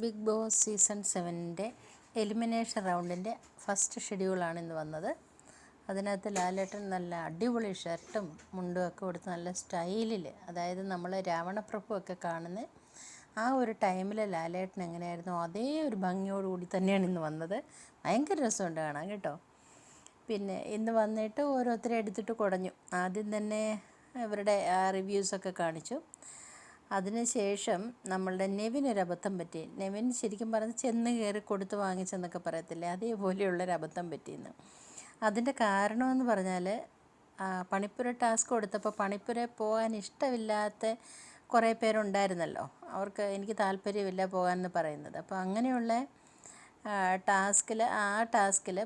Big boss season 7-ൻ്റെ elimination റൗണ്ടിൻ്റെ first ഷെഡ്യൂളാണ് ഇന്ന് വന്നത്. അതിനകത്ത് ലാലേട്ടൻ നല്ല അടിപൊളി ഷർട്ടും മുണ്ടും ഒക്കെ കൊടുത്ത് നല്ല സ്റ്റൈലിൽ, അതായത് നമ്മൾ രാവണപ്രഭു ഒക്കെ കാണുന്ന ആ ഒരു ടൈമിൽ ലാലേട്ടൻ എങ്ങനെയായിരുന്നു അതേ ഒരു ഭംഗിയോടുകൂടി തന്നെയാണ് ഇന്ന് വന്നത്. ഭയങ്കര രസമുണ്ട് കാണാൻ കേട്ടോ. പിന്നെ ഇന്ന് വന്നിട്ട് ഓരോരുത്തരെ എടുത്തിട്ട് കുടഞ്ഞു. ആദ്യം തന്നെ ഇവരുടെ റിവ്യൂസൊക്കെ കാണിച്ചു. അതിനുശേഷം നമ്മളുടെ നെവിനൊരബദ്ധം പറ്റി. നെവിൻ ശരിക്കും പറഞ്ഞ് ചെന്ന് കയറി കൊടുത്ത് വാങ്ങിച്ചെന്നൊക്കെ പറയത്തില്ലേ, അതേപോലെയുള്ളൊരബദ്ധം പറ്റിയെന്ന്. അതിൻ്റെ കാരണമെന്ന് പറഞ്ഞാൽ പണിപ്പുര ടാസ്ക് കൊടുത്തപ്പോൾ പണിപ്പുര പോകാൻ ഇഷ്ടമില്ലാത്ത കുറേ പേരുണ്ടായിരുന്നല്ലോ. അവർക്ക് എനിക്ക് താല്പര്യമില്ല പോകാമെന്ന് പറയുന്നത്. അപ്പോൾ അങ്ങനെയുള്ള ടാസ്കിൽ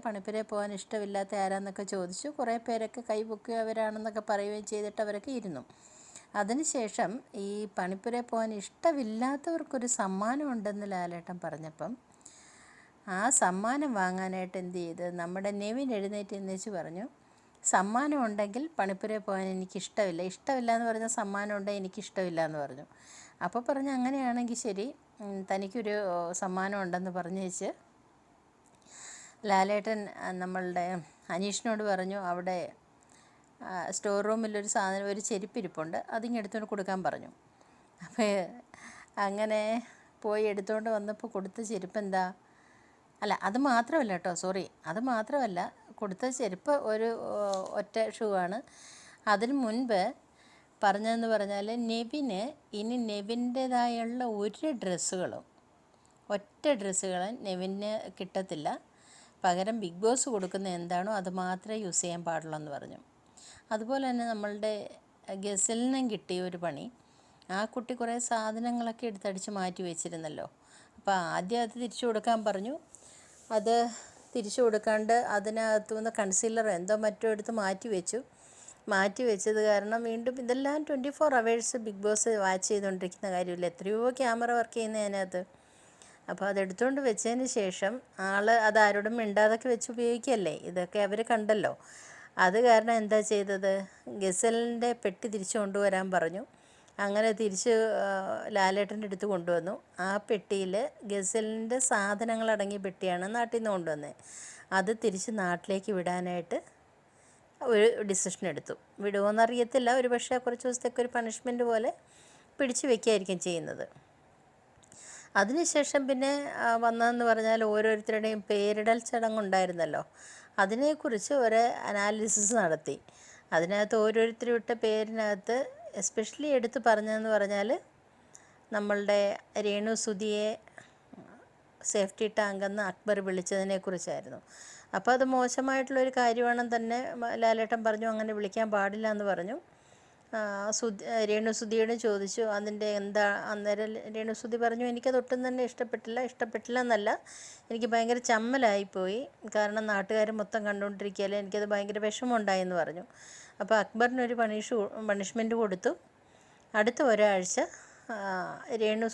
പണിപ്പുര പോകാൻ ഇഷ്ടമില്ലാത്ത ആരാന്നൊക്കെ ചോദിച്ചു. കുറേ പേരൊക്കെ കൈപൊക്കിയവരാണെന്നൊക്കെ പറയുകയും ചെയ്തിട്ട് അവരൊക്കെ ഇരുന്നു. അതിനുശേഷം ഈ പണിപ്പുര പോകാൻ ഇഷ്ടമില്ലാത്തവർക്കൊരു സമ്മാനം ഉണ്ടെന്ന് ലാലേട്ടൻ പറഞ്ഞപ്പം ആ സമ്മാനം വാങ്ങാനായിട്ട് എന്ത് ചെയ്ത് നമ്മുടെ നെവിൻ എഴുന്നേറ്റ് എന്നേച്ച് പറഞ്ഞു, സമ്മാനം ഉണ്ടെങ്കിൽ പണിപ്പുര പോകാൻ എനിക്കിഷ്ടമില്ല, എന്ന് പറഞ്ഞാൽ സമ്മാനം ഉണ്ടെങ്കിൽ എനിക്കിഷ്ടമില്ല എന്ന് പറഞ്ഞു. അപ്പോൾ പറഞ്ഞു അങ്ങനെയാണെങ്കിൽ ശരി, തനിക്കൊരു സമ്മാനം ഉണ്ടെന്ന് പറഞ്ഞു വെച്ച് ലാലേട്ടൻ നമ്മളുടെ അനീഷിനോട് പറഞ്ഞു, അവിടെ സ്റ്റോർ റൂമിലൊരു സാധനം, ഒരു ചെരുപ്പിരിപ്പുണ്ട്, അതിങ്ങെടുത്തുകൊണ്ട് കൊടുക്കാൻ പറഞ്ഞു. അപ്പോൾ അങ്ങനെ പോയി എടുത്തുകൊണ്ട് വന്നപ്പോൾ കൊടുത്ത ചെരുപ്പ് എന്താ, അല്ല അത് മാത്രമല്ല കേട്ടോ, അത് മാത്രമല്ല, കൊടുത്ത ചെരുപ്പ് ഒരു ഒറ്റ ഷൂ ആണ്. അതിന് മുൻപ് പറഞ്ഞതെന്ന് പറഞ്ഞാൽ നെവിന് ഇനി നെവിൻ്റേതായുള്ള ഒറ്റ ഡ്രസ്സുകളും നെവിന് കിട്ടത്തില്ല. പകരം ബിഗ് ബോസ് കൊടുക്കുന്ന എന്താണോ അത് മാത്രമേ യൂസ് ചെയ്യാൻ പാടുള്ളൂ എന്ന് പറഞ്ഞു. അതുപോലെ തന്നെ നമ്മളുടെ ഗസലിനും കിട്ടിയ ഒരു പണി, ആ കുട്ടി കുറേ സാധനങ്ങളൊക്കെ എടുത്തടിച്ച് മാറ്റി വെച്ചിരുന്നല്ലോ. അപ്പോൾ ആദ്യം അത് തിരിച്ചു കൊടുക്കാൻ പറഞ്ഞു. അത് തിരിച്ചു കൊടുക്കാണ്ട് അതിനകത്തു നിന്ന് കൺസീലർ എന്തോ മറ്റോ എടുത്ത് മാറ്റി വെച്ചത് കാരണം വീണ്ടും ഇതെല്ലാം 24 hours ബിഗ് ബോസ് വാച്ച് ചെയ്തുകൊണ്ടിരിക്കുന്ന കാര്യമില്ല, എത്രയോ ക്യാമറ വർക്ക് ചെയ്യുന്നതിനകത്ത്. അപ്പോൾ അതെടുത്തുകൊണ്ട് വെച്ചതിന് ശേഷം അതാരോടും മിണ്ടാതൊക്കെ വെച്ച് ഉപയോഗിക്കുകയല്ലേ, ഇതൊക്കെ അവർ കണ്ടല്ലോ. അത് കാരണം എന്താ ചെയ്തത്, ഗസലിൻ്റെ പെട്ടി തിരിച്ചു കൊണ്ടുവരാൻ പറഞ്ഞു. അങ്ങനെ തിരിച്ച് ലാലേട്ടൻ്റെ അടുത്ത് കൊണ്ടുവന്നു. ആ പെട്ടിയിൽ ഗസലിൻ്റെ സാധനങ്ങളടങ്ങിയ പെട്ടിയാണ് നാട്ടിൽ നിന്ന് കൊണ്ടുവന്നത്. അത് തിരിച്ച് നാട്ടിലേക്ക് വിടാനായിട്ട് ഒരു ഡിസിഷൻ എടുത്തു. വിടുമോയെന്നറിയത്തില്ല, ഒരു പക്ഷേ കുറച്ച് ദിവസത്തേക്ക് ഒരു പണിഷ്മെൻറ്റ് പോലെ പിടിച്ചു വയ്ക്കുകയായിരിക്കും ചെയ്യുന്നത്. അതിനുശേഷം പിന്നെ വന്നതെന്ന് പറഞ്ഞാൽ ഓരോരുത്തരുടെയും പേരിടൽ ചടങ്ങുണ്ടായിരുന്നല്ലോ, അതിനെക്കുറിച്ച് ഒരു അനാലിസിസ് നടത്തി. അതിനകത്ത് ഓരോരുത്തരും ഇട്ട പേരിനകത്ത് എസ്പെഷ്യലി എടുത്ത് പറഞ്ഞതെന്ന് പറഞ്ഞാൽ നമ്മളുടെ രേണു സുധിയെ സേഫ്റ്റി ടാങ്കെന്ന് അക്ബർ വിളിച്ചതിനെക്കുറിച്ചായിരുന്നു. അപ്പോൾ അത് മോശമായിട്ടുള്ളൊരു കാര്യമാണെന്ന് തന്നെ ലാലേട്ടൻ പറഞ്ഞു, അങ്ങനെ വിളിക്കാൻ പാടില്ല എന്ന് പറഞ്ഞു. രേണു സുധിയോട് ചോദിച്ചു അതിൻ്റെ എന്താ. അന്നേരം രേണു സുധി പറഞ്ഞു, എനിക്കതൊട്ടും തന്നെ ഇഷ്ടപ്പെട്ടില്ല എന്നല്ല, എനിക്ക് ഭയങ്കര ചമ്മലായിപ്പോയി, കാരണം നാട്ടുകാർ മൊത്തം കണ്ടുകൊണ്ടിരിക്കുകയല്ലേ, എനിക്കത് ഭയങ്കര വിഷമമുണ്ടായെന്ന് പറഞ്ഞു. അപ്പോൾ അക്ബറിനൊരു പണിഷ്മെൻറ്റ് കൊടുത്തു. അടുത്ത ഒരാഴ്ച രേണു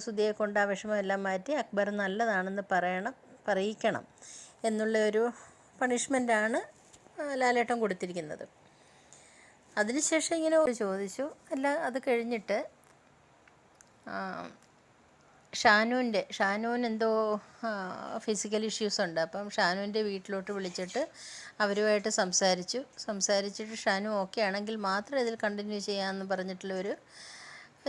സുധിയെ കൊണ്ട് ആ വിഷമമെല്ലാം മാറ്റി അക്ബർ നല്ലതാണെന്ന് പറയിക്കണം എന്നുള്ള ഒരു പണിഷ്മെൻറ്റാണ് ലാലേട്ടൻ കൊടുത്തിരിക്കുന്നത്. അതിനുശേഷം ഇങ്ങനെ ചോദിച്ചു. അത് കഴിഞ്ഞിട്ട് ഷാനൂന് എന്തോ ഫിസിക്കൽ ഇഷ്യൂസ് ഉണ്ട്. അപ്പം ഷാനുവിൻ്റെ വീട്ടിലോട്ട് വിളിച്ചിട്ട് അവരുമായിട്ട് സംസാരിച്ചിട്ട് ഷാനു ഓക്കെ ആണെങ്കിൽ മാത്രം ഇതിൽ കണ്ടിന്യൂ ചെയ്യാമെന്ന് പറഞ്ഞിട്ടുള്ളൊരു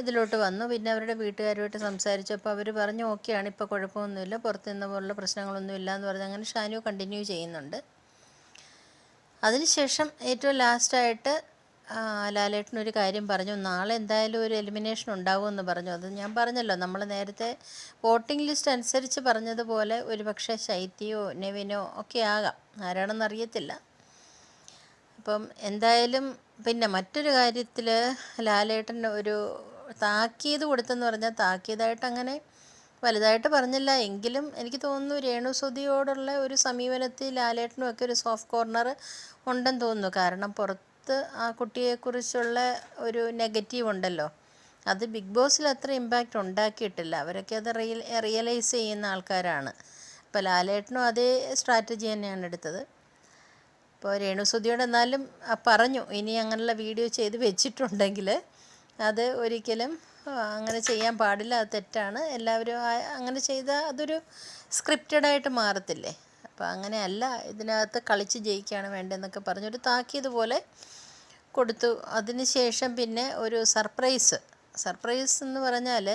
ഇതിലോട്ട് വന്നു. പിന്നെ അവരുടെ വീട്ടുകാരുമായിട്ട് സംസാരിച്ചപ്പോൾ അവർ പറഞ്ഞു ഓക്കെയാണ്, ഇപ്പോൾ കുഴപ്പമൊന്നുമില്ല, പുറത്ത് നിന്ന പോലുള്ള പ്രശ്നങ്ങളൊന്നുമില്ല എന്ന് പറഞ്ഞ് അങ്ങനെ ഷാനു കണ്ടിന്യൂ ചെയ്യുന്നുണ്ട്. അതിനുശേഷം ഏറ്റവും ലാസ്റ്റായിട്ട് ലാലേട്ടനൊരു കാര്യം പറഞ്ഞു, നാളെ എന്തായാലും ഒരു എലിമിനേഷൻ ഉണ്ടാവുമെന്ന് പറഞ്ഞു. അത് ഞാൻ പറഞ്ഞല്ലോ, നമ്മൾ നേരത്തെ വോട്ടിംഗ് ലിസ്റ്റ് അനുസരിച്ച് പറഞ്ഞതുപോലെ ഒരുപക്ഷെ ശൈത്യയോ നെവിനോ ഒക്കെ ആകാം, ആരാണെന്നറിയത്തില്ല. അപ്പം എന്തായാലും പിന്നെ മറ്റൊരു കാര്യത്തിൽ ലാലേട്ടൻ ഒരു താക്കീത് കൊടുത്തെന്ന് പറഞ്ഞാൽ താക്കീതായിട്ട് അങ്ങനെ വലുതായിട്ട് പറഞ്ഞില്ല, എങ്കിലും എനിക്ക് തോന്നുന്നു രേണു സുധിയോടുള്ള ഒരു സമീപനത്തിൽ ലാലേട്ടനും ഒക്കെ ഒരു സോഫ്റ്റ് കോർണർ ഉണ്ടെന്ന് തോന്നുന്നു. കാരണം പുറത്ത് ആ കുട്ടിയെക്കുറിച്ചുള്ള ഒരു നെഗറ്റീവ് ഉണ്ടല്ലോ, അത് ബിഗ് ബോസിൽ അത്ര ഇമ്പാക്റ്റ് ഉണ്ടാക്കിയിട്ടില്ല. അവരൊക്കെ അത് റിയലൈസ് ചെയ്യുന്ന ആൾക്കാരാണ്. ഇപ്പോൾ ലാലേട്ടനും അതേ സ്ട്രാറ്റജി തന്നെയാണ് എടുത്തത്. ഇപ്പോൾ രേണു സുധിയോട് എന്നാലും പറഞ്ഞു, ഇനി അങ്ങനെയുള്ള വീഡിയോ ചെയ്ത് വെച്ചിട്ടുണ്ടെങ്കിൽ അത് ഒരിക്കലും അങ്ങനെ ചെയ്യാൻ പാടില്ല, അത് തെറ്റാണ്. എല്ലാവരും അങ്ങനെ ചെയ്താൽ അതൊരു സ്ക്രിപ്റ്റഡായിട്ട് മാറത്തില്ലേ. അപ്പോൾ അങ്ങനെയല്ല, ഇതിനകത്ത് കളിച്ച് ജയിക്കുകയാണ് വേണ്ടതെന്നൊക്കെ പറഞ്ഞൊരു താക്കീത് പോലെ കൊടുത്തു. അതിന് ശേഷം പിന്നെ ഒരു സർപ്രൈസ് എന്ന് പറഞ്ഞാൽ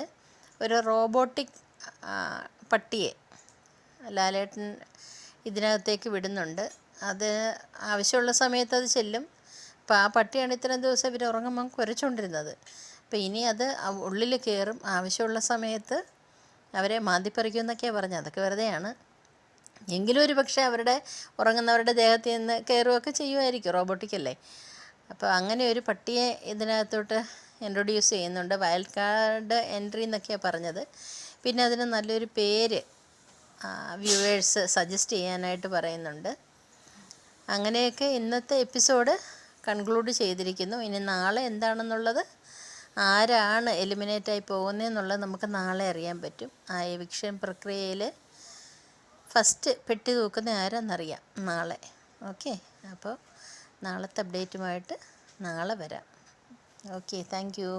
ഒരു റോബോട്ടിക് പട്ടിയെ ലാലേട്ടൻ ഇതിനകത്തേക്ക് വിടുന്നുണ്ട്. അത് ആവശ്യമുള്ള സമയത്ത് അത് ചെല്ലും. അപ്പോൾ ആ പട്ടിയാണ് ഇത്രയും ദിവസം ഇവർ ഉറങ്ങുമ്പം കുരച്ചുകൊണ്ടിരുന്നത്. അപ്പോൾ ഇനി അത് ഉള്ളിൽ കയറും, ആവശ്യമുള്ള സമയത്ത് അവരെ മാന്തിപ്പറിക്കും എന്നൊക്കെയാണ് പറഞ്ഞത്. അതൊക്കെ വെറുതെയാണ്. എങ്കിലും ഒരു പക്ഷേ ഉറങ്ങുന്നവരുടെ ദേഹത്ത് നിന്ന് കയറുകയൊക്കെ ചെയ്യുമായിരിക്കും, റോബോട്ടിക്കല്ലേ. അപ്പോൾ അങ്ങനെ ഒരു പട്ടിയെ ഇതിനകത്തോട്ട് ഇൻട്രൊഡ്യൂസ് ചെയ്യുന്നുണ്ട്. വൈൽഡ് കാർഡ് എൻട്രി എന്നൊക്കെയാണ് പറഞ്ഞത്. പിന്നെ അതിന് നല്ലൊരു പേര് വ്യൂവേഴ്സ് സജസ്റ്റ് ചെയ്യാനായിട്ട് പറയുന്നുണ്ട്. അങ്ങനെയൊക്കെ ഇന്നത്തെ എപ്പിസോഡ് കൺക്ലൂഡ് ചെയ്തിരിക്കുന്നു. ഇനി നാളെ എന്താണെന്നുള്ളത്, ആരാണ് എലിമിനേറ്റായി പോകുന്നതെന്നുള്ളത് നമുക്ക് നാളെ അറിയാൻ പറ്റും. ആ എവിക്ഷൻ പ്രക്രിയയിൽ ഫസ്റ്റ് പെട്ടി തൂക്കുന്ന ആരാന്നറിയാം നാളെ. ഓക്കെ, അപ്പോൾ നാളത്തെ അപ്ഡേറ്റുമായിട്ട് നാളെ വരാം. Okay, thank you.